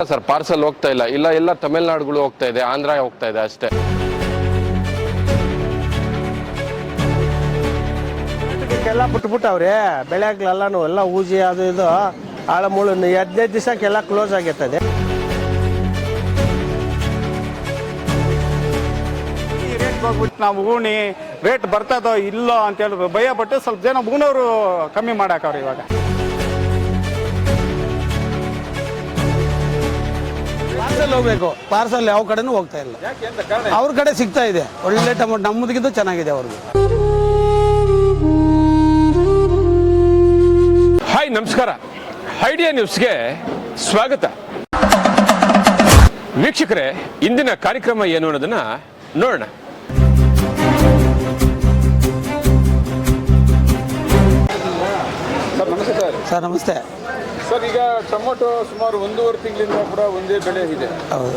Sir parcel ಹೋಗ್ತಾ ಇಲ್ಲ, ಎಲ್ಲ ತಮಿಳ್ನಾಡುಗಳು ಹೋಗ್ತಾ ಇದೆ, ಆಂಧ್ರ ಹೋಗ್ತಾ ಇದೆ ಅಷ್ಟೇ. ಎಲ್ಲ ಬಿಟ್ಬಿಟ್ಟವ್ರೆ ಬೆಳೆಗಳೆಲ್ಲನೂ ಎಲ್ಲ ಊಜಿ ಅದು ಇದು ಆಳ ಮುಳು 15 ದಿವಸಕ್ಕೆಲ್ಲ ಕ್ಲೋಸ್ ಆಗೈತದೆ. ಈ ರೇಟ್ ಹೋಗ್ಬಿಟ್ಟು ನಾವು ಊಣಿ ರೇಟ್ ಬರ್ತದೋ ಇಲ್ಲೋ ಅಂತೇಳಿ ಭಯ ಪಟ್ಟು ಸ್ವಲ್ಪ ಜನ ಊನವರು ಕಮ್ಮಿ ಮಾಡಾಕವ್ರು. ಇವಾಗ ಪಾರ್ಸಲ್ ಹೋಗ್ಬೇಕು, ಪಾರ್ಸಲ್ ಯಾವ ಕಡೆನೂ ಹೋಗ್ತಾ ಇಲ್ಲ. ಅವ್ರ ಕಡೆ ಸಿಗ್ತಾ ಇದೆ ಒಳ್ಳೆ ಟೊಮೊಟೊ, ನಮ್ಮದಕ್ಕಿಂತ ಚೆನ್ನಾಗಿದೆ ಅವ್ರಿಗೆ. ಹಾಯ್ ನಮಸ್ಕಾರ, ಐಡಿಯಾ ನ್ಯೂಸ್ಗೆ ಸ್ವಾಗತ. ವೀಕ್ಷಕರೇ, ಇಂದಿನ ಕಾರ್ಯಕ್ರಮ ಏನು ಅನ್ನೋದನ್ನ ನೋಡೋಣ. ಸರ್ ನಮಸ್ತೆ. ಸರ್ ನಮಸ್ತೆ ಸರ್, ಈಗ ಟೊಮೊಟೊ ಸುಮಾರು 1.5 ತಿಂಗಳಿಂದ ಕೂಡ ಒಂದೇ ಬೆಳೆ ಇದೆ.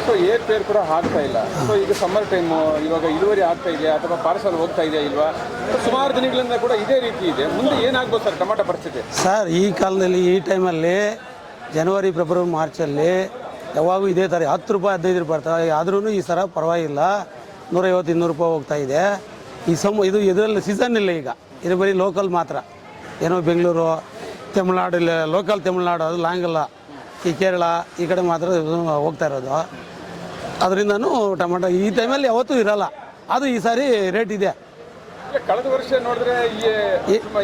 ಸೊ ಏರ್ ಪೇರ್ ಕೂಡ ಆಗ್ತಾ ಇಲ್ಲ. ಸೊ ಈಗ ಸಮ್ಮರ್ ಟೈಮು, ಇವಾಗ ಇಳುವರಿ ಆಗ್ತಾ ಇದೆಯಾ ಅಥವಾ ಪಾರ್ಸಲ್ ಹೋಗ್ತಾ ಇದೆಯಾ ಇಲ್ವಾ? ಸುಮಾರು ದಿನಗಳಿಂದ ಕೂಡ ಇದೇ ರೀತಿ ಇದೆ. ಮುಂದೆ ಏನಾಗ್ಬೋದು ಸರ್ ಟೊಮೊಟೊ ಪರಿಸ್ಥಿತಿ? ಸರ್ ಈ ಕಾಲದಲ್ಲಿ ಈ ಟೈಮಲ್ಲಿ ಜನವರಿ ಫೆಬ್ರವರಿ ಮಾರ್ಚಲ್ಲಿ ಯಾವಾಗೂ ಇದೇ ಥರ 10 ರೂಪಾಯಿ 15 ರೂಪಾಯಿ ಬರ್ತಾವೆ. ಆದ್ರೂ ಈ ಸರ ಪರವಾಗಿಲ್ಲ, 150-200 ರೂಪಾಯಿ ಹೋಗ್ತಾ ಇದೆ. ಇದು ಇದರಲ್ಲಿ ಸೀಸನ್ ಇಲ್ಲ ಈಗ, ಇದು ಬರೀ ಲೋಕಲ್ ಮಾತ್ರ. ಏನೋ ಬೆಂಗಳೂರು, ತಮಿಳ್ನಾಡು, ಇಲ್ಲ ಲೋಕಲ್ ತಮಿಳ್ನಾಡು, ಅದು ಲಾಂಗ್ ಅಲ್ಲ, ಈ ಕೇರಳ ಈ ಕಡೆ ಮಾತ್ರ ಹೋಗ್ತಾ ಇರೋದು. ಅದರಿಂದನೂ ಟೊಮೆಟೊ ಈ ಟೈಮಲ್ಲಿ ಯಾವತ್ತೂ ಇರಲ್ಲ, ಅದು ಈ ಸಾರಿ ರೇಟ್ ಇದೆ. ಕಳೆದ ವರ್ಷ ನೋಡಿದ್ರೆ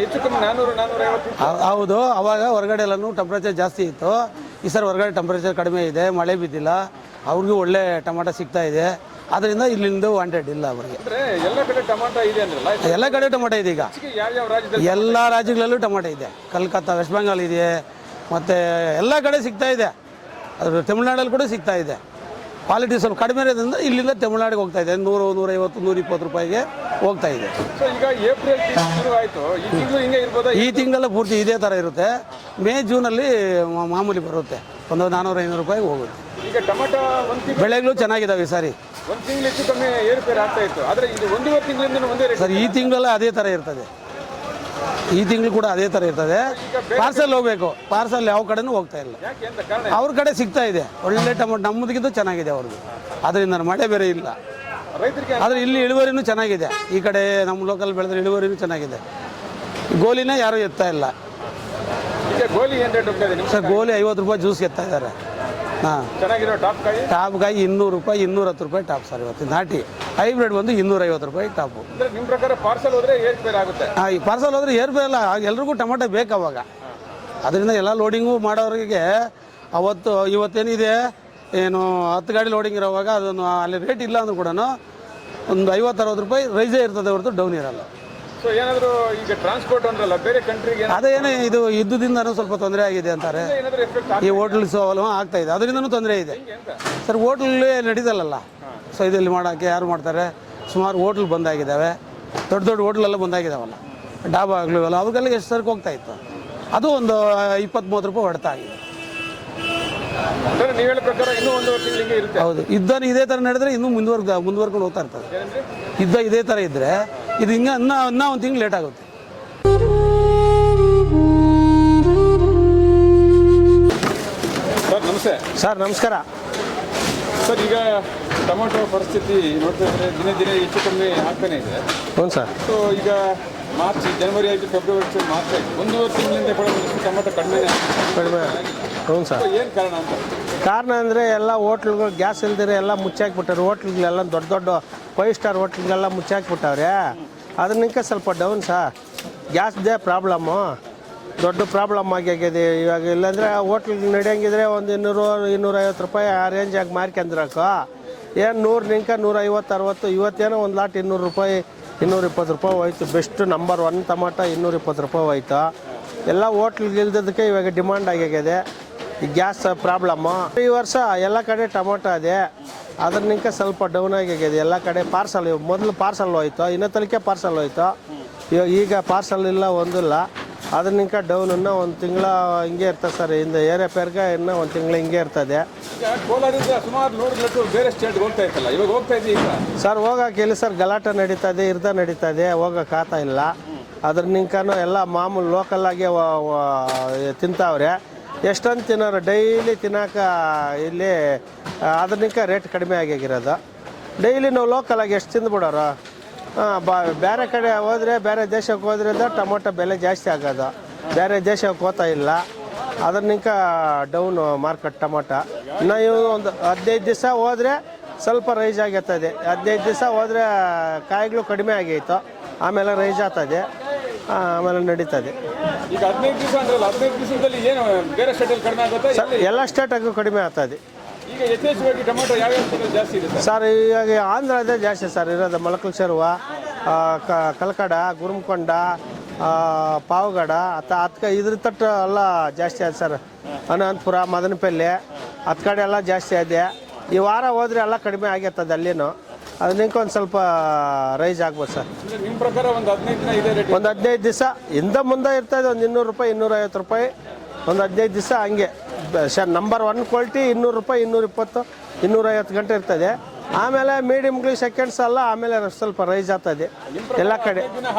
ಹೆಚ್ಚು ಕಮ್ಮಿ 400-450. ಹೌದು, ಅವಾಗ ಹೊರಗಡೆ ಎಲ್ಲನೂ ಟೆಂಪ್ರೇಚರ್ ಜಾಸ್ತಿ ಇತ್ತು. ಈ ಸರಿ ಹೊರಗಡೆ ಟೆಂಪ್ರೇಚರ್ ಕಡಿಮೆ ಇದೆ, ಮಳೆ ಬಿದ್ದಿಲ್ಲ, ಅವ್ರಿಗೂ ಒಳ್ಳೆ ಟೊಮೆಟೊ ಸಿಗ್ತಾ ಇದೆ. ಅದರಿಂದ ಇಲ್ಲಿಂದ ವಾಂಟೆಡ್ ಇಲ್ಲ ಅವರಿಗೆ. ಎಲ್ಲ ಕಡೆ ಟೊಮೆಟೊ ಇದೆ ಅಂದ್ರಲ್ಲ, ಎಲ್ಲ ಕಡೆ ಟೊಮೆಟೊ ಇದೆ ಈಗ. ಯಾವ ರಾಜ್ಯದಲ್ಲಿ? ಎಲ್ಲ ರಾಜ್ಯಗಳಲ್ಲೂ ಟೊಮೆಟೊ ಇದೆ. ಕಲ್ಕತ್ತಾ, ವೆಸ್ಟ್ ಬೆಂಗಾಲ್ ಇದೆ, ಮತ್ತು ಎಲ್ಲ ಕಡೆ ಸಿಗ್ತಾ ಇದೆ. ಅದು ತಮಿಳ್ನಾಡಲ್ಲಿ ಕೂಡ ಸಿಗ್ತಾ ಇದೆ. ಕ್ವಾಲಿಟಿ ಸ್ವಲ್ಪ ಕಡಿಮೆ ಇರೋದ್ರಿಂದ ಇಲ್ಲಿಂದ ತಮಿಳ್ನಾಡಿಗೆ ಹೋಗ್ತಾ ಇದೆ. 100-150-120 ರೂಪಾಯಿಗೆ ಹೋಗ್ತಾ ಇದೆ. ಈಗ ಏಪ್ರಿಲ್ ಶುರು ಆಯಿತು, ಈ ತಿಂಗಳು ಹಿಂಗೆ ಇರ್ಬೋದಾ? ಈ ತಿಂಗಳೆಲ್ಲ ಪೂರ್ತಿ ಇದೇ ಥರ ಇರುತ್ತೆ. ಮೇ ಜೂನಲ್ಲಿ ಮಾಮೂಲಿ ಬರುತ್ತೆ, ಒಂದು 400-500 ರೂಪಾಯಿಗೆ ಹೋಗುತ್ತೆ. ಈಗ ಟೊಮೆಟೊ ಬೆಳೆಗಳು ಚೆನ್ನಾಗಿದ್ದಾವೆ ಈ ಸಾರಿ. ಒಂದು ತಿಂಗಳು ಹೆಚ್ಚು ಕಮ್ಮಿ ಏರುಪೇರು ಆಗ್ತಾ ಇತ್ತು, ಆದರೆ ಇದು 1.5 ತಿಂಗಳಿಂದ ಒಂದೇ ರೇಟ್. ಸರ್ ಈ ತಿಂಗಳೆಲ್ಲ ಅದೇ ಥರ ಇರ್ತದೆ, ಈ ತಿಂಗಳು ಕೂಡ ಅದೇ ಥರ ಇರ್ತದೆ. ಪಾರ್ಸಲ್ ಹೋಗ್ಬೇಕು, ಪಾರ್ಸಲ್ ಯಾವ ಕಡೆನೂ ಹೋಗ್ತಾ ಇಲ್ಲ. ಯಾಕೆ ಅಂತ ಕಾರಣ? ಅವ್ರ ಕಡೆ ಸಿಗ್ತಾ ಇದೆ ಒಳ್ಳೆ ಟೊಮೊಟೊ, ನಮ್ಮದಕ್ಕಿಂತ ಚೆನ್ನಾಗಿದೆ ಅವ್ರಿಗೆ. ಅದರಿಂದ ಮಳೆ ಬೇರೆ ಇಲ್ಲ, ರೈತರಿಗೆ. ಆದರೆ ಇಲ್ಲಿ ಇಳುವರಿನೂ ಚೆನ್ನಾಗಿದೆ. ಈ ಕಡೆ ನಮ್ಮ ಲೋಕಲ್ ಬೆಳೆದ್ರೆ ಇಳುವರಿನೂ ಚೆನ್ನಾಗಿದೆ. ಗೋಲಿನ ಯಾರೂ ಎತ್ತಾ ಇಲ್ಲ. ಈಗ ಗೋಲಿ ಏನು ರೇಟ್ ಹೋಗ್ತಾ ಇದೆ ಸರ್? ಗೋಲಿ 50 ರೂಪಾಯಿ ಜ್ಯೂಸ್ ಎತ್ತಾ ಇದ್ದಾರೆ. ಹಾಂ, ಚೆನ್ನಾಗಿರೋ ಟಾಪ್ ಕಾಯಿ? ಟಾಪ್ ಕಾಯಿ 200 ರೂಪಾಯಿ, 210 ರೂಪಾಯಿ ಟಾಪ್ ಸರ್. ಇವತ್ತು ನಾಟಿ ಹೈಬ್ರಿಡ್ ಒಂದು 250 ರೂಪಾಯಿ ಟಾಪು. ಅಂದರೆ ನಿಮ್ಮ ಪ್ರಕಾರ ಪಾರ್ಸಲ್ ಹೋದರೆ ಏರ್ಪೇರ್ ಆಗುತ್ತೆ? ಹಾಂ, ಈ ಪಾರ್ಸಲ್ ಹೋದರೆ ಏರ್ಬೇಲ್ಲ, ಎಲ್ರಿಗೂ ಟೊಮೆಟೊ ಬೇಕು ಅವಾಗ. ಅದರಿಂದ ಎಲ್ಲ ಲೋಡಿಂಗು ಮಾಡೋರಿಗೆ ಇವತ್ತೇನಿದೆ ಏನು 10 ಗಾಡಿ ಲೋಡಿಂಗ್ ಇರೋವಾಗ ಅದನ್ನು ಅಲ್ಲಿ ರೇಟ್ ಇಲ್ಲ ಅಂದ್ರೂ ಕೂಡ ಒಂದು 50-60 ರೂಪಾಯಿ ರೈಸೇ ಇರ್ತದೆ ಹೊರತು ಡೌನ್ ಇರಲ್ಲ. ಸೊ ಏನಾದರೂ ಈಗ ಟ್ರಾನ್ಸ್ಪೋರ್ಟ್ ಅಂದ್ರಲ್ಲ ಬೇರೆ ಕಂಟ್ರಿಗೆ, ಅದೇನೇ ಇದು ಯುದ್ಧದಿಂದನೂ ಸ್ವಲ್ಪ ತೊಂದರೆ ಆಗಿದೆ ಅಂತಾರೆ. ಏನಾದರೂ ಎಫೆಕ್ಟ್ ಈ ಹೋಟ್ಲ್ಸ್ ಆಗ್ತಾ ಇದೆ, ಅದರಿಂದನೂ ತೊಂದರೆ ಇದೆ ಸರ್. ಹೋಟ್ಲೇ ನಡೀತಲ್ಲ, ಸೊ ಇದರಲ್ಲಿ ಮಾಡೋಕ್ಕೆ ಯಾರು ಮಾಡ್ತಾರೆ? ಸುಮಾರು ಹೋಟ್ಲ್ ಬಂದಾಗಿದ್ದಾವೆ, ದೊಡ್ಡ ದೊಡ್ಡ ಹೋಟ್ಲೆಲ್ಲ ಬಂದಾಗಿದ್ದಾವಲ್ಲ, ಡಾಬಾ ಆಗಲಿವಲ್ಲ, ಅವ್ರಿಗೆಲ್ಲ ಎಷ್ಟು ಸರಕು ಹೋಗ್ತಾ ಇತ್ತು. ಅದು ಒಂದು 20-30 ರೂಪಾಯಿ ಹೊಡೆತ ಆಗಿದೆ. ನೀವು ಹೇಳೋ ಪ್ರಕಾರ ಇನ್ನೂ 1.5 ತಿಂಗಳು ಹಿಂಗೆ ಇರುತ್ತೆ. ಹೌದು, ಯುದ್ಧ ಇದೇ ಥರ ನಡೆದ್ರೆ ಇನ್ನೂ ಮುಂದುವರ್ಕೊಂಡು ಹೋಗ್ತಾ ಇರ್ತದೆ. ಯುದ್ಧ ಇದೇ ಥರ ಇದ್ದರೆ ಇದು ಹಿಂಗೆ ಇನ್ನೂ 1 ತಿಂಗಳು ಲೇಟ್ ಆಗುತ್ತೆ. ಸರ್ ನಮಸ್ತೆ. ಸರ್ ನಮಸ್ಕಾರ. ಸರ್ ಈಗ ಟೊಮೊಟೊ ಪರಿಸ್ಥಿತಿ ನೋಡ್ತಾ ಇದ್ರೆ ದಿನೇ ಹೆಚ್ಚು ಕಮ್ಮಿ ಆಗ್ತಾನೆ ಇದೆ. ಹ್ಞೂ ಸರ್. ಸೊ ಈಗ ಮಾರ್ಚ್, ಜನವರಿ ಆಯಿತು, ಫೆಬ್ರವರಿ, ಮಾರ್ಚ್ ಆಯಿತು, 1.5 ತಿಂಗಳಿಂದ ಕೂಡ ಟೊಮೊಟೊ ಕಡಿಮೆ. ಹ್ಞೂ ಸರ್. ಏನು ಕಾರಣ ಅಂತ? ಕಾರಣ ಅಂದರೆ ಎಲ್ಲ ಹೋಟ್ಲುಗಳು ಗ್ಯಾಸ್ ಇಲ್ದಿರ ಎಲ್ಲ ಮುಚ್ಚಾಕ್ಬಿಟ್ಟಾರೆ. ಹೋಟ್ಲುಗಳೆಲ್ಲ ದೊಡ್ಡ ದೊಡ್ಡ 5 ಸ್ಟಾರ್ ಹೋಟ್ಲುಗಳೆಲ್ಲ ಮುಚ್ಚಾಕ್ಬಿಟ್ಟವ್ರೆ. ಅದನ್ನಕ್ಕೆ ಸ್ವಲ್ಪ ಡೌನ್ ಸರ್. ಗ್ಯಾಸ್ದೇ ಪ್ರಾಬ್ಲಮ್ಮು ದೊಡ್ಡ ಪ್ರಾಬ್ಲಮ್ ಆಗಿದೆ ಇವಾಗ. ಇಲ್ಲಾಂದರೆ ಹೋಟ್ಲಿಗೆ ನಡೆಯಂಗಿದ್ರೆ ಒಂದು 200-250 ರೂಪಾಯಿ ಆ ರೇಂಜಾಗಿ ಮಾರ್ಕೊಂಡ್ರಕ್ಕೋ ಏನು 100 150-60. ಇವತ್ತೇನೋ ಒಂದು ಲಾಟ್ 200 ರೂಪಾಯಿ 220 ರೂಪಾಯಿ ಹೋಯ್ತು. ಬೆಸ್ಟ್ ನಂಬರ್ 1 ಟೊಮೊಟೊ 220 ರೂಪಾಯಿ ಹೋಯ್ತು. ಎಲ್ಲ ಹೋಟ್ಲಿಗೆ ಇಲ್ದದಕ್ಕೆ ಇವಾಗ ಡಿಮಾಂಡ್ ಆಗಿದೆ. ಈ ಗ್ಯಾಸ್ ಪ್ರಾಬ್ಲಮ್ಮು ಈ ವರ್ಷ ಎಲ್ಲ ಕಡೆ ಟೊಮೊಟೊ ಇದೆ. ಅದನ್ನಕ್ಕೆ ಸ್ವಲ್ಪ ಡೌನ್ ಆಗಿದೆ ಎಲ್ಲ ಕಡೆ. ಪಾರ್ಸಲ್ ಮೊದಲು ಪಾರ್ಸಲ್ ಹೋಯ್ತು, ಇನ್ನೊತ್ತಲಿಕೆ ಪಾರ್ಸಲ್ ಹೋಯ್ತು. ಈಗ ಪಾರ್ಸಲ್ ಇಲ್ಲ, ಒಂದಿಲ್ಲ. ಅದನ್ನಕ ಡೌನ್ ಇನ್ನೂ 1 ತಿಂಗಳ ಹಿಂಗೆ ಇರ್ತದೆ ಸರ್. ಇಂದ ಏರಿಯಾ ಪೇರ್ಗೆ ಇನ್ನೂ 1 ತಿಂಗಳು ಹಿಂಗೆ ಇರ್ತದೆ. ಈಗ ಕೋಲಾರದಿಂದ ಸುಮಾರು ಲೋಡ್ಗಳು ಬೇರೆ ಸ್ಟೇಟ್ಗೆ ಹೋಗ್ತಾ ಇತ್ತಲ್ಲ, ಇವಾಗ ಹೋಗ್ತಾ ಇದೆ ಈಗ? ಸರ್ ಹೋಗೋಕೆ ಇಲ್ಲ ಸರ್, ಗಲಾಟೆ ನಡೀತದೆ, ನಡೀತದೆ, ಹೋಗೋಕೆ ಆಗ್ತಾ ಇಲ್ಲ. ಅದ್ರ ನಿಂಕನೂ ಎಲ್ಲ ಮಾಮೂಲು ಲೋಕಲ್ಲಾಗೆ ತಿಂತಾವ್ರೆ. ಎಷ್ಟೊಂದು ತಿನ್ನೋರು ಡೈಲಿ ತಿನ್ನೋಕ ಇಲ್ಲಿ ಅದಕ್ಕೆ ರೇಟ್ ಕಡಿಮೆ ಆಗಿರೋದು. ಡೈಲಿ ನಾವು ಲೋಕಲಾಗಿ ಎಷ್ಟು ತಿಂದುಬಿಡೋರು. ಬೇರೆ ಕಡೆ ಹೋದರೆ, ಬೇರೆ ದೇಶಕ್ಕೆ ಹೋದ್ರಿಂದ ಟೊಮೊಟೊ ಬೆಲೆ ಜಾಸ್ತಿ ಆಗೋದು. ಬೇರೆ ದೇಶಕ್ಕೆ ಹೋಗ್ತಾ ಇಲ್ಲ, ಅದನ್ನಿಂಕ ಡೌನು ಮಾರ್ಕೆಟ್ ಟೊಮೊಟೊ. ಇನ್ನು ಇವು ಒಂದು 15 ದಿವಸ ಹೋದರೆ ಸ್ವಲ್ಪ ರೈಸ್ ಆಗತ್ತದೆ. 15 ದಿವಸ ಹೋದರೆ ಕಾಯಿಗಳು ಕಡಿಮೆ ಆಗೈತು, ಆಮೇಲೆ ರೈಸ್ ಆಗ್ತದೆ, ಆಮೇಲೆ ನಡೀತದೆ. ಈಗ 15 ದಿವಸ ಅಂದ್ರಲ್ಲ, 15 ದಿವಸದಲ್ಲಿ ಏನು ಬೇರೆ ಸ್ಟೇಟಲ್ಲಿ ಕಡಿಮೆ ಆಗುತ್ತೆ? ಎಲ್ಲ ಸ್ಟೇಟಾಗೂ ಕಡಿಮೆ ಆಗ್ತದೆ. ಈಗ ಯಥೇಚ್ಛವಾಗಿ ಟೊಮೊಟೊ ಯಾವ್ಯಾವ ಸ್ಟೇಟಲ್ಲಿ ಜಾಸ್ತಿ ಇದೆ ಸರ್? ಇವಾಗ ಆಂಧ್ರದೇ ಜಾಸ್ತಿ ಸರ್ ಇರೋದು. ಮೊಳಕಲ್ಸೆರುವ, ಕಲ್ಕಡ, ಗುರುಮಕೊಂಡ, ಪಾವಗಡ ಅದಕ್ಕೆ ಇದ್ರ ತಟ್ಟು ಎಲ್ಲ ಜಾಸ್ತಿ ಆಯ್ತು ಸರ್. ಅನಂತಪುರ, ಮದನಪಲ್ಲೆ ಹತ್ತು ಕಡೆ ಎಲ್ಲ ಜಾಸ್ತಿ ಇದೆ. ಈ ವಾರ ಹೋದರೆ ಎಲ್ಲ ಕಡಿಮೆ ಆಗೈತದೆ ಅಲ್ಲಿನೂ. ಅದಕ್ಕೆ ಒಂದು ಸ್ವಲ್ಪ ರೈಸ್ ಆಗ್ಬೋದು ಸರ್. ನಿಮ್ಮ ಪ್ರಕಾರ ಒಂದು 15 ದಿನ ಇದೆ ರೇಟ್? ಒಂದು 15 ದಿವಸ ಹಿಂದೆ ಮುಂದೆ ಇರ್ತದೆ. ಒಂದು 200 ರೂಪಾಯಿ, 250 ರೂಪಾಯಿ, ಒಂದು 15 ದಿವಸ ಹಂಗೆ. ನಂಬರ್ 1 ಕ್ವಾಲಿಟಿ 200 ರೂಪಾಯಿ, 220, 250 ಗಂಟೆ ಇರ್ತದೆ. ಆಮೇಲೆ ಮೀಡಿಯಮ್ಗಳು ಸೆಕೆಂಡ್ಸ್ ಅಲ್ಲ, ಆಮೇಲೆ ಸ್ವಲ್ಪ ರೈಸ್ ಆಗ್ತದೆ ಎಲ್ಲ ಕಡೆ.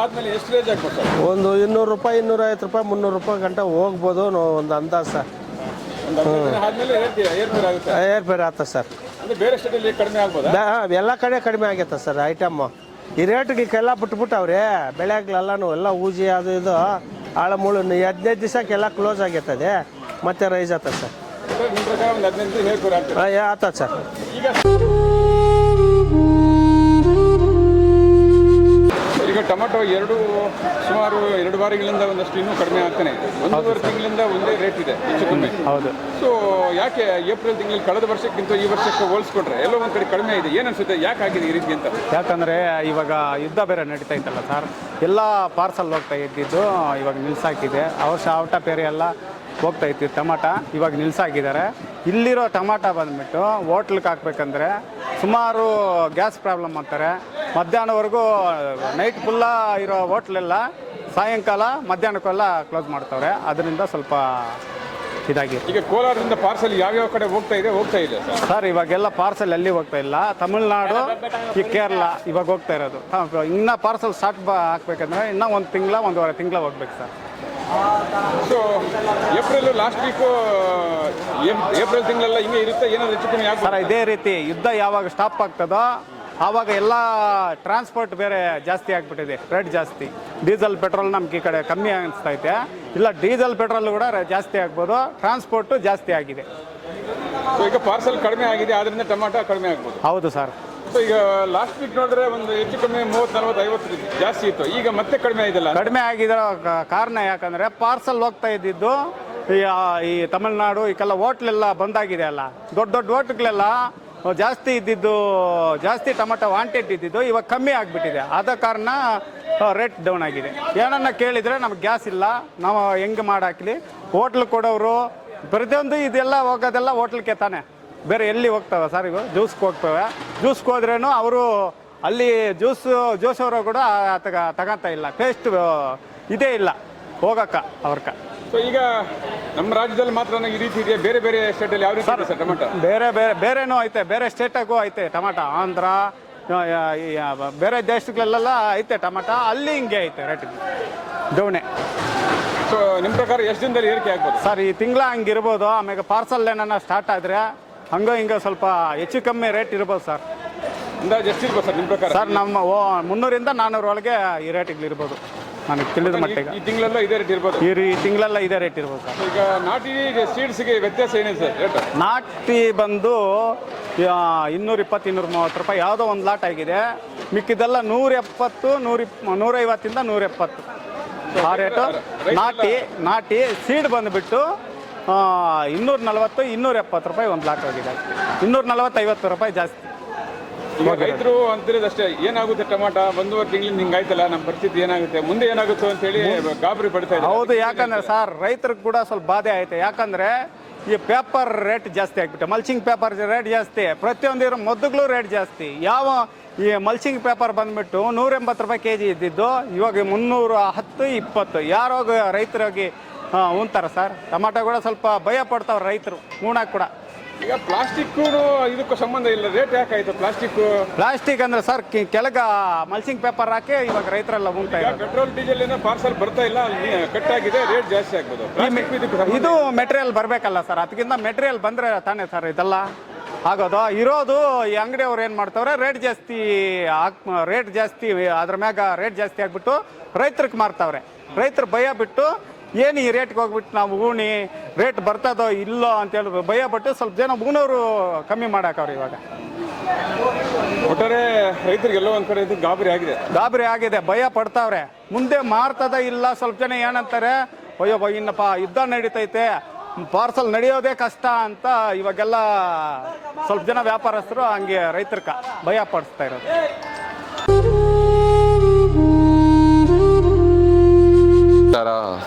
ಎಷ್ಟು ರೇಂಜ್ ಆಗ್ಬೋದು? ಒಂದು 200 ರೂಪಾಯಿ, 250 ರೂಪಾಯಿ, 300 ರೂಪಾಯಿ ಗಂಟೆ ಹೋಗ್ಬೋದು ಒಂದು ಅಂದಾಜು ಸರ್. ಏರ್ಪೇರ್ ಆಗ್ತದೆ ಸರ್. ಬೇರೆ ಸ್ಟೇಟಲ್ಲಿ ಕಡಿಮೆ ಆಗ್ಬೋದಾ? ಎಲ್ಲ ಕಡೆ ಕಡಿಮೆ ಆಗೈತೆ ಸರ್ ಐಟಮ್ಮು. ಈ ರೇಟ್ಗೆಲ್ಲ ಬಿಟ್ಬಿಟ್ಟವ್ರೆ ಬೆಳೆಗಳೆಲ್ಲನೂ. ಎಲ್ಲ ಊಜಿ ಅದು ಇದು ಆಳಮೂಳು 15 ದಿವಸಕ್ಕೆಲ್ಲ ಕ್ಲೋಸ್ ಆಗೈತದೆ, ಮತ್ತೆ ರೈಸ್ ಆಗ್ತದೆ ಸರ್. ನಿಮ್ಮ ಪ್ರಕಾರ ಒಂದು 15 ದಿನ ಏರ್ಪೇರ್ ಆಗ್ತದೆ? ಆಗ್ತದೆ ಸರ್. ಈಗ ಟೊಮೊಟೊ ಸುಮಾರು 2 ವಾರಗಳಿಂದ ಒಂದಷ್ಟು ಇನ್ನೂ ಕಡಿಮೆ ಆಗ್ತಾನೆ ಇದೆ. 1.5 ತಿಂಗಳಿಂದ ಒಂದೇ ರೇಟ್ ಇದೆ ಹೆಚ್ಚು ಕಮ್ಮಿ. ಹೌದು. ಸೊ ಯಾಕೆ ಏಪ್ರಿಲ್ ತಿಂಗಳಲ್ಲಿ ಕಳೆದ ವರ್ಷಕ್ಕಿಂತ ಈ ವರ್ಷಕ್ಕೆ ಹೋಲಿಸ್ಕೊಂಡ್ರೆ ಎಲ್ಲೋ ಒಂದು ಕಡೆ ಕಡಿಮೆ ಇದೆ? ಏನು ಅನ್ಸುತ್ತೆ, ಯಾಕೆ ಆಗಿದೆ ಈ ರೀತಿ ಅಂತ? ಯಾಕಂದರೆ ಇವಾಗ ಯುದ್ಧ ಬೇರೆ ನಡೀತಾ ಇತ್ತಲ್ಲ ಸರ್, ಎಲ್ಲ ಪಾರ್ಸಲ್ ಹೋಗ್ತಾ ಇದ್ದಿದ್ದು ಇವಾಗ ನಿಲ್ಸಾಕಿದೆ. ಔಟ ಬೇರೆ ಎಲ್ಲ ಹೋಗ್ತಾ ಇತ್ತು ಟೊಮಾಟ, ಇವಾಗ ನಿಲ್ಸಾಕಿದ್ದಾರೆ. ಇಲ್ಲಿರೋ ಟೊಮಾಟ ಬಂದುಬಿಟ್ಟು ಹೋಟ್ಲಿಗೆ ಹಾಕ್ಬೇಕಂದ್ರೆ ಸುಮಾರು ಗ್ಯಾಸ್ ಪ್ರಾಬ್ಲಮ್ ಅಂತಾರೆ. ಮಧ್ಯಾಹ್ನವರೆಗೂ ನೈಟ್ ಫುಲ್ಲ ಇರೋ ಹೋಟ್ಲೆಲ್ಲ ಸಾಯಂಕಾಲ ಮಧ್ಯಾಹ್ನಕ್ಕೆಲ್ಲ ಕ್ಲೋಸ್ ಮಾಡ್ತವ್ರೆ. ಅದರಿಂದ ಸ್ವಲ್ಪ ಇದಾಗಿ. ಈಗ ಕೋಲಾರದಿಂದ ಪಾರ್ಸಲ್ ಯಾವ್ಯಾವ ಕಡೆ ಹೋಗ್ತಾ ಇದೆ ಸರ್? ಇವಾಗೆಲ್ಲ ಪಾರ್ಸಲ್ ಎಲ್ಲಿ ಹೋಗ್ತಾ ಇಲ್ಲ. ತಮಿಳ್ನಾಡು, ಈ ಕೇರಳ ಇವಾಗ ಹೋಗ್ತಾ ಇರೋದು. ಇನ್ನೂ ಪಾರ್ಸಲ್ ಸ್ಟಾರ್ಟ್ ಹಾಕ್ಬೇಕಂದ್ರೆ ಇನ್ನೂ 1 ತಿಂಗಳ 1.5 ತಿಂಗಳ ಹೋಗ್ಬೇಕು sir. So April last week, April ತಿಂಗಳೆಲ್ಲ ಹಿಂಗೆ ಇರುತ್ತೆ, ಏನಾದ್ರು ಹೆಚ್ಚು ಕಮ್ಮಿ ಸರ್? ಇದೇ ರೀತಿ ಯುದ್ಧ ಯಾವಾಗ ಸ್ಟಾಪ್ ಆಗ್ತದೋ ಆವಾಗ ಎಲ್ಲ ಟ್ರಾನ್ಸ್ಪೋರ್ಟ್ ಬೇರೆ ಜಾಸ್ತಿ ಆಗಿಬಿಟ್ಟಿದೆ, ರೇಟ್ ಜಾಸ್ತಿ. ಡೀಸೆಲ್ ಪೆಟ್ರೋಲ್ ನಮ್ಗೆ ಈ ಕಡೆ ಕಮ್ಮಿ ಅನಿಸ್ತೈತೆ. ಇಲ್ಲ, ಡೀಸೆಲ್ ಪೆಟ್ರೋಲ್ ಕೂಡ ಜಾಸ್ತಿ ಆಗ್ಬೋದು, ಟ್ರಾನ್ಸ್ಪೋರ್ಟು ಜಾಸ್ತಿ ಆಗಿದೆ. ಸೊ ಈಗ ಪಾರ್ಸಲ್ ಕಡಿಮೆ ಆಗಿದೆ, ಅದರಿಂದ ಟೊಮಾಟೊ ಕಡಿಮೆ ಆಗ್ಬೋದು. ಹೌದು ಸರ್. ಸೊ ಈಗ ಲಾಸ್ಟ್ ವೀಕ್ ನೋಡಿದ್ರೆ ಒಂದು ಹೆಚ್ಚು ಕಮ್ಮಿ 30, 40, 50 ಜಾಸ್ತಿ ಇತ್ತು. ಈಗ ಮತ್ತೆ ಕಡಿಮೆ ಆಗಿದೆಲ್ಲ. ಕಡಿಮೆ ಆಗಿರೋ ಕಾರಣ ಯಾಕಂದರೆ ಪಾರ್ಸಲ್ ಹೋಗ್ತಾ ಇದ್ದಿದ್ದು ಈ ತಮಿಳ್ನಾಡು ಈಗೆಲ್ಲ ಹೋಟ್ಲೆಲ್ಲ ಬಂದಾಗಿದೆ ಅಲ್ಲ. ದೊಡ್ಡ ದೊಡ್ಡ ಹೋಟ್ಲೆಲ್ಲ ಜಾಸ್ತಿ ಇದ್ದಿದ್ದು, ಜಾಸ್ತಿ ಟೊಮೆಟೊ ವಾಂಟೆಡ್ ಇದ್ದಿದ್ದು ಇವಾಗ ಕಮ್ಮಿ ಆಗಿಬಿಟ್ಟಿದೆ. ಆದ ಕಾರಣ ರೇಟ್ ಡೌನ್ ಆಗಿದೆ. ಏನನ್ನ ಕೇಳಿದರೆ ನಮ್ಗೆ ಗ್ಯಾಸ್ ಇಲ್ಲ, ನಾವು ಹೆಂಗೆ ಮಾಡಾಕಲಿ. ಹೋಟ್ಲ್ ಕೊಡೋರು ಪ್ರತಿಯೊಂದು ಇದೆಲ್ಲ ಹೋಗೋದೆಲ್ಲ ಹೋಟ್ಲಿಗೆ ತಾನೆ, ಬೇರೆ ಎಲ್ಲಿ ಹೋಗ್ತವೆ ಸರ್? ಇವು ಜ್ಯೂಸ್ಗೆ ಹೋಗ್ತವೆ. ಜ್ಯೂಸ್ಗೆ ಹೋದ್ರೇನು ಅವರು ಅಲ್ಲಿ ಜ್ಯೂಸವರು ಕೂಡ ತಗೋತಾ ಇಲ್ಲ. ಟೇಸ್ಟ್ ಇದೇ ಇಲ್ಲ ಹೋಗಕ್ಕ ಅವ್ರಕ. ಸೊ ಈಗ ನಮ್ಮ ರಾಜ್ಯದಲ್ಲಿ ಮಾತ್ರ ಈ ರೀತಿ ಇದೆ, ಬೇರೆ ಬೇರೆ ಸ್ಟೇಟಲ್ಲಿ ಯಾವ ರೀತಿ ಇದೆ ಸರ್ ಟೊಮೆಟೊ? ಬೇರೆನೂ ಐತೆ, ಬೇರೆ ಸ್ಟೇಟಾಗೂ ಐತೆ ಟೊಮೆಟೊ. ಆಂಧ್ರ, ಬೇರೆ ದೇಶಗಳೆಲ್ಲ ಐತೆ ಟೊಮೆಟೊ. ಅಲ್ಲಿ ಹಿಂಗೆ ಐತೆ ರೇಟ್ ಡೌನೆ. ಸೊ ನಿಮ್ಮ ಪ್ರಕಾರ ಎಷ್ಟು ದಿನದಲ್ಲಿ ಏರಿಕೆ ಆಗ್ಬೋದು ಸರ್? ಈ ತಿಂಗಳ ಹಂಗಿರ್ಬೋದು. ಆಮೇಲೆ ಪಾರ್ಸಲ್ ಏನಾರ ಸ್ಟಾರ್ಟ್ ಆದರೆ ಹಂಗೆ ಹಿಂಗೆ ಸ್ವಲ್ಪ ಹೆಚ್ಚು ಕಮ್ಮಿ ರೇಟ್ ಇರ್ಬೋದು ಸರ್. ಅಂದಾಜು ಎಷ್ಟಿರ್ಬೋದು ಸರ್ ನಿಮ್ಮ ಪ್ರಕಾರ? ಸರ್ ನಮ್ಮ 300ರಿಂದ 400 ಒಳಗೆ ಈ ರೇಟಿಗಳಿರ್ಬೋದು ನನಗೆ ತಿಳಿದ ಮಟ್ಟಿಗೆ. ಈ ತಿಂಗಳೆಲ್ಲ ಇದೇ ರೇಟ್ ಇರ್ಬೋದು? ಈ ತಿಂಗಳೆಲ್ಲ ಇದೇ ರೇಟ್ ಇರ್ಬೋದು ಸರ್. ಈಗ ನಾಟಿ ಸೀಡ್ಸ್ಗೆ ವ್ಯತ್ಯಾಸ ಏನಿದೆ ಸರ್ ರೇಟ್? ನಾಟಿ ಬಂದು 220, 230 ರೂಪಾಯಿ ಯಾವುದೋ ಒಂದು ಲಾಟ್ ಆಗಿದೆ. ಮಿಕ್ಕಿದೆಲ್ಲ 170, 150ಇಂದ 170 ಆ ರೇಟು. ನಾಟಿ ಸೀಡ್ ಬಂದುಬಿಟ್ಟು 240, 270 ರೂಪಾಯಿ ಒಂದು ಲಾಟ್ ಹೋಗಿದೆ. 240, 50 ರೂಪಾಯಿ ಜಾಸ್ತಿ. ರೈತರು ಅಂತಿರೋದಷ್ಟೇ, ಏನಾಗುತ್ತೆ ಟೊಮಾಟೊ 1.5 ತಿಂಗಳಿಂದ ಹಿಂಗಾಯ್ತಲ್ಲ, ನಮ್ಮ ಪರಿಸ್ಥಿತಿ ಏನಾಗುತ್ತೆ, ಮುಂದೆ ಏನಾಗುತ್ತೆ ಅಂತ ಹೇಳಿ ಗಾಬರಿ ಪಡ್ತಾ ಇದ್ದಾರೆ. ಹೌದು, ಯಾಕಂದ್ರೆ ಸರ್ ರೈತರಿಗೆ ಕೂಡ ಸ್ವಲ್ಪ ಬಾಧೆ ಐತೆ. ಯಾಕಂದ್ರೆ ಈ ಪೇಪರ್ ರೇಟ್ ಜಾಸ್ತಿ ಆಗಿಬಿಟ್ಟೆ. ಮಲ್ಚಿಂಗ್ ಪೇಪರ್ ರೇಟ್ ಜಾಸ್ತಿ, ಪ್ರತಿಯೊಂದಿರೋ ಮದ್ದುಗಳು ರೇಟ್ ಜಾಸ್ತಿ. ಈ ಮಲ್ಚಿಂಗ್ ಪೇಪರ್ ಬಂದ್ಬಿಟ್ಟು 180 ರೂಪಾಯಿ ಕೆಜಿ ಇದ್ದಿದ್ದು ಇವಾಗ 310, 20. ಯಾರೋಗ ರೈತರಾಗಿ ಉಣ್ತಾರೆ ಸರ್. ಟೊಮಾಟೊ ಕೂಡ ಸ್ವಲ್ಪ ಭಯ ಪಡ್ತಾವ್ರೆ ರೈತರು ಉಣ್ಣಕ್ಕೆ ಕೂಡ. ಈಗ ಪ್ಲಾಸ್ಟಿಕ್ ಇದಕ್ಕೂ ಸಂಬಂಧ ಇಲ್ಲ, ರೇಟ್ ಯಾಕಾಯ್ತು ಪ್ಲಾಸ್ಟಿಕ್ ಅಂದ್ರೆ ಸರ್ ಕೆಳಗ ಮಲ್ಸಿಂಗ್ ಪೇಪರ್ ಹಾಕಿ ಇವಾಗ ರೈತರೆಲ್ಲ ಉಂಟಾ ಪೆಟ್ರೋಲ್ ಡೀಸೆಲ್ ಏನೋ ಪಾರ್ಸಲ್ ಬರ್ತಾ ಇಲ್ಲ, ಕಟ್ ಆಗಿದೆ, ರೇಟ್ ಜಾಸ್ತಿ ಆಗ್ಬೋದು. ಪ್ಲಾಸ್ಟಿಕ್ ಇದು ಮೆಟೀರಿಯಲ್ ಬರಬೇಕಲ್ಲ ಸರ್, ಅದಕ್ಕಿಂತ ಮೆಟೀರಿಯಲ್ ಬಂದ್ರೆ ತಾನೇ ಸರ್ ಇದೆಲ್ಲ ಆಗೋದು. ಇರೋದು ಈ ಅಂಗಡಿಯವ್ರು ಏನು ಮಾಡ್ತಾವ್ರೆ, ರೇಟ್ ಜಾಸ್ತಿ ಅದ್ರ ಮ್ಯಾಗ ರೇಟ್ ಜಾಸ್ತಿ ಆಗ್ಬಿಟ್ಟು ರೈತರಿಗೆ ಮಾರ್ತಾವ್ರೆ. ರೈತರು ಭಯ ಬಿಟ್ಟು ಏನು ಈ ರೇಟ್ಗೆ ಹೋಗ್ಬಿಟ್ಟು ನಾವು ಉಣಿ ರೇಟ್ ಬರ್ತದೋ ಇಲ್ಲೋ ಅಂತೇಳಿ ಭಯ ಬಿಟ್ಟು ಸ್ವಲ್ಪ ಜನ ಉಣೋರು ಕಮ್ಮಿ ಮಾಡಾಕವ್ರೆ. ಇವಾಗ ಒಟ್ಟಾರೆ ರೈತರಿಗೆಲ್ಲೋ ಒಂದ್ ಕಡೆ ಗಾಬರಿ ಆಗಿದೆ, ಭಯ ಪಡ್ತಾವ್ರೆ. ಮುಂದೆ ಮಾರ್ತದ ಇಲ್ಲ. ಸ್ವಲ್ಪ ಜನ ಏನಂತಾರೆ, ಅಯ್ಯೋ ಇನ್ನಪ್ಪ ಯುದ್ಧ ನಡೀತೈತೆ, ಪಾರ್ಸಲ್ ನಡೆಯೋದೇ ಕಷ್ಟ ಅಂತ ಇವಾಗೆಲ್ಲ ಸ್ವಲ್ಪ ಜನ ವ್ಯಾಪಾರಸ್ಥರು ಹಂಗೆ ರೈತರ ಭಯ ಪಡಿಸ್ತಾ ಇರೋದು.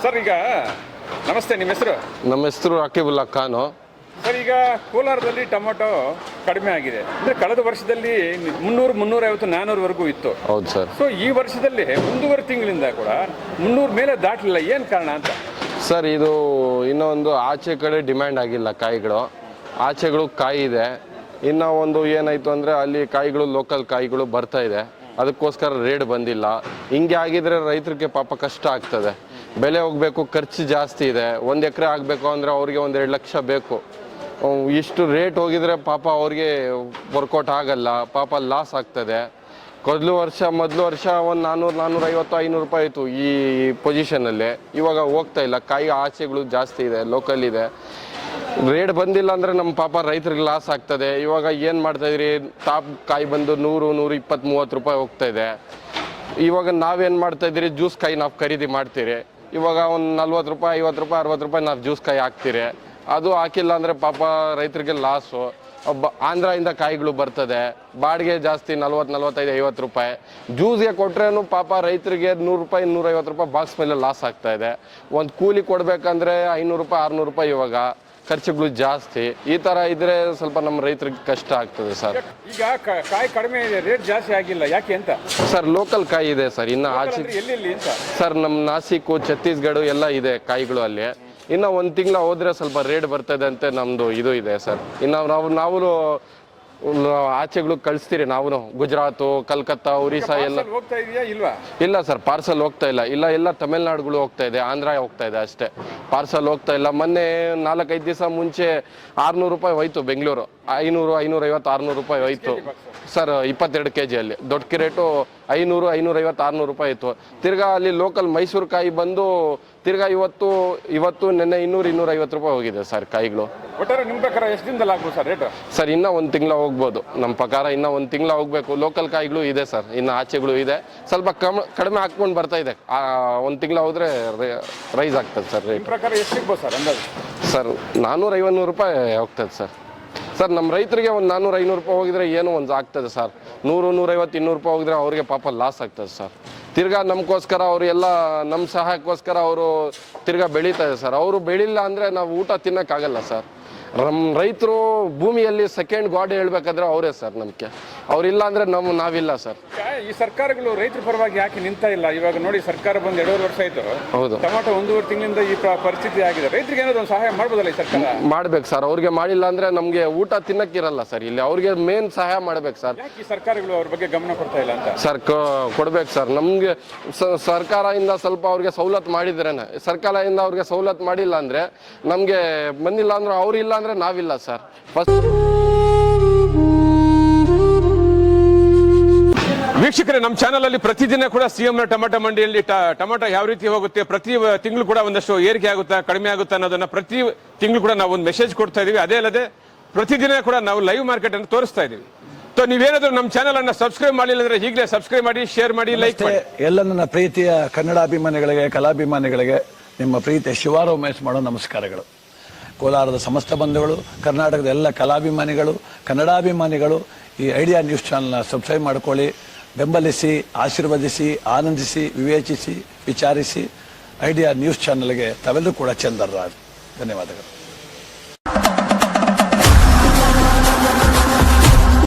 ಸರ್ ಈಗ ನಮಸ್ತೆ, ನಿಮ್ಮ ಹೆಸರು? ನಮ್ಮ ಹೆಸರು ಅಕೀಬುಲ್ಲಾ ಖಾನು. ಸರ್ ಈಗ ಕೋಲಾರದಲ್ಲಿ ಟೊಮೊಟೊ ಕಡಿಮೆ ಆಗಿದೆ, ಅಂದ್ರೆ ಕಳೆದ ವರ್ಷದಲ್ಲಿ 300, 350, 400ವರೆಗೂ ಇತ್ತು. ಹೌದು ಸರ್. ಸೊ ಈ ವರ್ಷದಲ್ಲಿ 1.5 ತಿಂಗಳಿಂದ ಕೂಡ 300 ಮೇಲೆ ದಾಟಲಿಲ್ಲ, ಏನು ಕಾರಣ ಅಂತ? ಸರ್ ಇದು ಇನ್ನೊಂದು ಆಚೆ ಕಡೆ ಡಿಮ್ಯಾಂಡ್ ಆಗಿಲ್ಲ ಕಾಯಿಗಳು, ಆಚೆಗಳು ಕಾಯಿ ಇದೆ. ಇನ್ನೂ ಒಂದು ಏನಾಯಿತು ಅಂದರೆ ಅಲ್ಲಿ ಕಾಯಿಗಳು ಲೋಕಲ್ ಕಾಯಿಗಳು ಬರ್ತಾ ಇದೆ, ಅದಕ್ಕೋಸ್ಕರ ರೇಟ್ ಬಂದಿಲ್ಲ. ಹಿಂಗೆ ಆಗಿದ್ರೆ ರೈತರಿಗೆ ಪಾಪ ಕಷ್ಟ ಆಗ್ತದೆ, ಬೆಲೆ ಹೋಗಬೇಕು, ಖರ್ಚು ಜಾಸ್ತಿ ಇದೆ. 1 ಎಕರೆ ಆಗಬೇಕು ಅಂದರೆ ಅವ್ರಿಗೆ 1-2 ಲಕ್ಷ ಬೇಕು. ಇಷ್ಟು ರೇಟ್ ಹೋಗಿದ್ರೆ ಪಾಪ ಅವ್ರಿಗೆ ವರ್ಕೌಟ್ ಆಗಲ್ಲ, ಪಾಪ ಲಾಸ್ ಆಗ್ತದೆ. ಮೊದಲು ವರ್ಷ ಒಂದು 400, 450, 500 ರೂಪಾಯಿ ಇತ್ತು ಈ ಪೊಸಿಷನಲ್ಲಿ. ಇವಾಗ ಹೋಗ್ತಾ ಇಲ್ಲ, ಕಾಯಿ ಆಚೆಗಳು ಜಾಸ್ತಿ ಇದೆ, ಲೋಕಲ್ ಇದೆ. ರೇಟ್ ಬಂದಿಲ್ಲ ಅಂದರೆ ನಮ್ಮ ಪಾಪ ರೈತರಿಗೆ ಲಾಸ್ ಆಗ್ತದೆ. ಇವಾಗ ಏನು ಮಾಡ್ತಾಯಿದ್ರಿ, ಟಾಪ್ ಕಾಯಿ ಬಂದು 100, 120, 30 ರೂಪಾಯಿ ಹೋಗ್ತಾ ಇದೆ. ಇವಾಗ ನಾವೇನು ಮಾಡ್ತಾಯಿದ್ರಿ, ಜ್ಯೂಸ್ ಕಾಯಿ ನಾವು ಖರೀದಿ ಮಾಡ್ತೀರಿ. ಇವಾಗ ಒಂದು 40 ರೂಪಾಯಿ, 50 ರೂಪಾಯಿ, 60 ರೂಪಾಯಿ ನಾವು ಜ್ಯೂಸ್ ಕಾಯಿ ಹಾಕ್ತೀರಿ. ಅದು ಹಾಕಿಲ್ಲ ಅಂದರೆ ಪಾಪ ರೈತರಿಗೆ ಲಾಸು. ಆಂಧ್ರದಿಂದ ಕಾಯಿಗಳು ಬರ್ತದೆ, ಬಾಡಿಗೆ ಜಾಸ್ತಿ 40, 45, 50 ರೂಪಾಯಿ. ಜ್ಯೂಸ್ಗೆ ಕೊಟ್ರೇನು ಪಾಪ ರೈತರಿಗೆ 100 ರೂಪಾಯಿ, 150 ರೂಪಾಯಿ ಬಾಕ್ಸ್ ಮೇಲೆ ಲಾಸ್ ಆಗ್ತಾ ಇದೆ. ಒಂದು ಕೂಲಿ ಕೊಡಬೇಕಂದ್ರೆ 500 ರೂಪಾಯಿ, 600 ರೂಪಾಯಿ ಇವಾಗ ಖರ್ಚುಗಳು ಜಾಸ್ತಿ. ಈ ಥರ ಇದ್ರೆ ಸ್ವಲ್ಪ ನಮ್ಮ ರೈತರಿಗೆ ಕಷ್ಟ ಆಗ್ತದೆ ಸರ್. ಈಗ ಕಾಯಿ ಕಡಿಮೆ ಇದೆ, ರೇಟ್ ಜಾಸ್ತಿ ಆಗಿಲ್ಲ, ಯಾಕೆ ಅಂತ? ಸರ್ ಲೋಕಲ್ ಕಾಯಿ ಇದೆ ಸರ್, ಇನ್ನು ಆಚೆ ಸರ್ ನಮ್ಮ ನಾಸಿಕ್, ಛತ್ತೀಸ್ಗಢ ಎಲ್ಲ ಇದೆ ಕಾಯಿಗಳು ಅಲ್ಲಿ. ಇನ್ನು 1 ತಿಂಗಳ ಹೋದ್ರೆ ಸ್ವಲ್ಪ ರೇಟ್ ಬರ್ತದೆ ಅಂತ ನಮ್ಮದು ಇದು ಇದೆ ಸರ್. ಇನ್ನು ನಾವು ಆಚೆಗಳು ಕಳಿಸ್ತೀರಿ, ನಾವು ಗುಜರಾತು, ಕಲ್ಕತ್ತಾ, ಒರಿಸ್ಸಾ ಎಲ್ಲ ಹೋಗ್ತಾ ಇದೆಯಾ ಇಲ್ವಾ? ಇಲ್ಲ ಸರ್, ಪಾರ್ಸಲ್ ಹೋಗ್ತಾ ಇಲ್ಲ. ಎಲ್ಲ ತಮಿಳ್ನಾಡುಗಳು ಹೋಗ್ತಾ ಇದೆ, ಆಂಧ್ರ ಹೋಗ್ತಾ ಇದೆ ಅಷ್ಟೇ, ಪಾರ್ಸಲ್ ಹೋಗ್ತಾ ಇಲ್ಲ. ಮೊನ್ನೆ 4-5 ದಿವಸ ಮುಂಚೆ 600 ರೂಪಾಯಿ ಹೋಯ್ತು ಬೆಂಗಳೂರು, 500, 550, 600 ರೂಪಾಯಿ ಹೋಯ್ತು ಸರ್. 22 kg ಅಲ್ಲಿ ದೊಡ್ಡ ರೇಟು 500, 550, 600 ರೂಪಾಯಿ ಇತ್ತು. ತಿರ್ಗಾ ಅಲ್ಲಿ ಲೋಕಲ್ ಮೈಸೂರು ಕಾಯಿ ಬಂದು ತಿರ್ಗಾ ಇವತ್ತು ನೆನ್ನೆ 200, 250 ರೂಪಾಯಿ ಹೋಗಿದೆ ಸರ್ ಕಾಯಿಗಳು. ಒಟ್ಟಾರೆ ನಿಮ್ಮ ಪ್ರಕಾರ ಎಷ್ಟು ದಿನದಲ್ಲಿ ಆಗ್ಬೋದು ಸರ್ ರೇಟ್? ಸರ್ ಇನ್ನೂ 1 ತಿಂಗಳ ಹೋಗ್ಬೋದು ನಮ್ಮ ಪ್ರಕಾರ, ಇನ್ನೂ 1 ತಿಂಗಳ ಹೋಗ್ಬೇಕು. ಲೋಕಲ್ ಕಾಯಿಗಳು ಇದೆ ಸರ್, ಇನ್ನು ಆಚೆಗಳು ಇದೆ, ಸ್ವಲ್ಪ ಕಡಿಮೆ ಹಾಕ್ಕೊಂಡು ಬರ್ತಾ ಇದೆ. 1 ತಿಂಗಳ ಹೋದ್ರೆ ರೈಸ್ ಆಗ್ತದೆ ಸರ್ ರೇಟ್. ಪ್ರಕಾರ ಎಷ್ಟು ಸಿಗ್ಬೋದು ಸರ್ ಅಂದಾಜು? ಸರ್ 400, 500 ರೂಪಾಯಿ ಹೋಗ್ತದೆ ಸರ್. ಸರ್ ನಮ್ಮ ರೈತರಿಗೆ ಒಂದು 400, 500 ರೂಪಾಯಿ ಹೋಗಿದ್ರೆ ಏನೋ ಒಂದು ಆಗ್ತದೆ ಸರ್. 100, 150, 200 ರೂಪಾಯಿ ಹೋಗಿದ್ರೆ ಅವ್ರಿಗೆ ಪಾಪ ಲಾಸ್ ಆಗ್ತದೆ ಸರ್. ತಿರ್ಗಾ ನಮಗೋಸ್ಕರ ಅವರು ಎಲ್ಲ ನಮ್ಮ ಸಹಾಯಕ್ಕೋಸ್ಕರ ಅವರು ತಿರ್ಗಾ ಬೆಳೀತಾರೆ ಸರ್. ಅವರು ಬೆಳಿಲ್ಲ ಅಂದರೆ ನಾವು ಊಟ ತಿನ್ನೋಕ್ಕಾಗಲ್ಲ ಸರ್. ನಮ್ಮ ರೈತರು ಭೂಮಿಯಲ್ಲಿ ಸೆಕೆಂಡ್ ಗಾಡ್ ಹೇಳ್ಬೇಕಾದ್ರೆ ಅವರೇ ಸರ್. ನಮಗೆ ಅವರಿಲ್ಲ ಅಂದರೆ ನಾವಿಲ್ಲ ಸರ್. ಈ ಸರ್ಕಾರಗಳು ರೈತರ ಪರವಾಗಿ ಯಾಕೆ ನಿಂತ ಇಲ್ಲ? ಇವಾಗ ನೋಡಿ, ಸರ್ಕಾರ ಬಂದು 2.5 ವರ್ಷ ಆಯಿತು. ಹೌದು, ಟೊಮಾಟೊ 1.5 ತಿಂಗಳಿಂದ ಈ ಪರಿಸ್ಥಿತಿ ಆಗಿದೆ. ರೈತರಿಗೆ ಏನಾದ್ರು ಒಂದು ಸಹಾಯ ಮಾಡ್ಬೋದಲ್ಲ ಈ ಸರ್ಕಾರ? ಮಾಡ್ಬೇಕು ಸರ್. ಅವ್ರಿಗೆ ಮಾಡಿಲ್ಲ ಅಂದರೆ ನಮಗೆ ಊಟ ತಿನ್ನಕ್ಕಿರಲ್ಲ ಸರ್. ಇಲ್ಲಿ ಅವ್ರಿಗೆ ಮೇನ್ ಸಹಾಯ ಮಾಡ್ಬೇಕು ಸರ್. ಯಾಕೆ ಈ ಸರ್ಕಾರಗಳು ಅವ್ರ ಬಗ್ಗೆ ಗಮನ ಕೊಡ್ತಾ ಇಲ್ಲ ಅಂತ? ಸರ್ ಕೊಡ್ಬೇಕು ಸರ್. ನಮಗೆ ಸರ್ಕಾರದಿಂದ ಸ್ವಲ್ಪ ಅವ್ರಿಗೆ ಸವಲತ್ತು ಮಾಡಿದ್ರೇನೆ. ಸರ್ಕಾರದಿಂದ ಅವ್ರಿಗೆ ಸವಲತ್ತು ಮಾಡಿಲ್ಲ ಅಂದರೆ ನಮಗೆ ಬಂದಿಲ್ಲ ಅಂದ್ರೆ ಅವ್ರಿಲ್ಲ ಅಂದರೆ ನಾವಿಲ್ಲ ಸರ್. ವೀಕ್ಷಕರೇ, ನಮ್ಮ ಚಾನಲ್ ಅಲ್ಲಿ ಪ್ರತಿದಿನ ಕೂಡ ಸಿಎಂ ಟೊಮೆಟೊ ಮಂಡಿಯಲ್ಲಿ ಟೊಮೆಟೊ ಯಾವ ರೀತಿ ಹೋಗುತ್ತೆ, ಪ್ರತಿ ತಿಂಗಳು ಕೂಡ ಒಂದಷ್ಟು ಏರಿಕೆ ಆಗುತ್ತಾ ಕಡಿಮೆ ಆಗುತ್ತಾ ಅನ್ನೋದನ್ನ ಪ್ರತಿ ತಿಂಗಳು ಕೂಡ ನಾವು ಒಂದು ಮೆಸೇಜ್ ಕೊಡ್ತಾ ಇದೀವಿ. ಅದೇ ಅಲ್ಲದೆ ಪ್ರತಿದಿನ ಕೂಡ ನಾವು ಲೈವ್ ಮಾರ್ಕೆಟ್ ಅನ್ನು ತೋರಿಸ್ತಾ ಇದೀವಿ. ಸೊ ನೀವೇನಾದ್ರೂ ನಮ್ಮ ಚಾನಲ್ ಅನ್ನ ಸಬ್ಸ್ಕ್ರೈಬ್ ಮಾಡಿಲ್ಲ ಅಂದ್ರೆ ಈಗಲೇ ಸಬ್ಸ್ಕ್ರೈಬ್ ಮಾಡಿ, ಶೇರ್ ಮಾಡಿ, ಲೈಕ್ ಮಾಡಿ. ಎಲ್ಲ ನನ್ನ ಪ್ರೀತಿಯ ಕನ್ನಡಾಭಿಮಾನಿಗಳಿಗೆ, ಕಲಾಭಿಮಾನಿಗಳಿಗೆ ನಿಮ್ಮ ಪ್ರೀತಿಯ ಶಿವಾರ ಉಮೇಶ್ ಮಾಡೋ ನಮಸ್ಕಾರಗಳು. ಕೋಲಾರದ ಸಮಸ್ತ ಬಂಧುಗಳು, ಕರ್ನಾಟಕದ ಎಲ್ಲ ಕಲಾಭಿಮಾನಿಗಳು, ಕನ್ನಡಾಭಿಮಾನಿಗಳು ಈ ಐಡಿಯಾ ನ್ಯೂಸ್ ಚಾನಲ್ನ ಸಬ್ಸ್ಕ್ರೈಬ್ ಮಾಡ್ಕೊಳ್ಳಿ, ಬೆಂಬಲಿಸಿ, ಆಶೀರ್ವದಿಸಿ, ಆನಂದಿಸಿ, ವಿವೇಚಿಸಿ, ವಿಚಾರಿಸಿ. ಐಡಿಯಾ ನ್ಯೂಸ್ ಚಾನಲ್ಗೆ ತಾವೆಲ್ಲರೂ ಕೂಡ ಚಂದರ್ರಾಜ್. ಧನ್ಯವಾದಗಳು.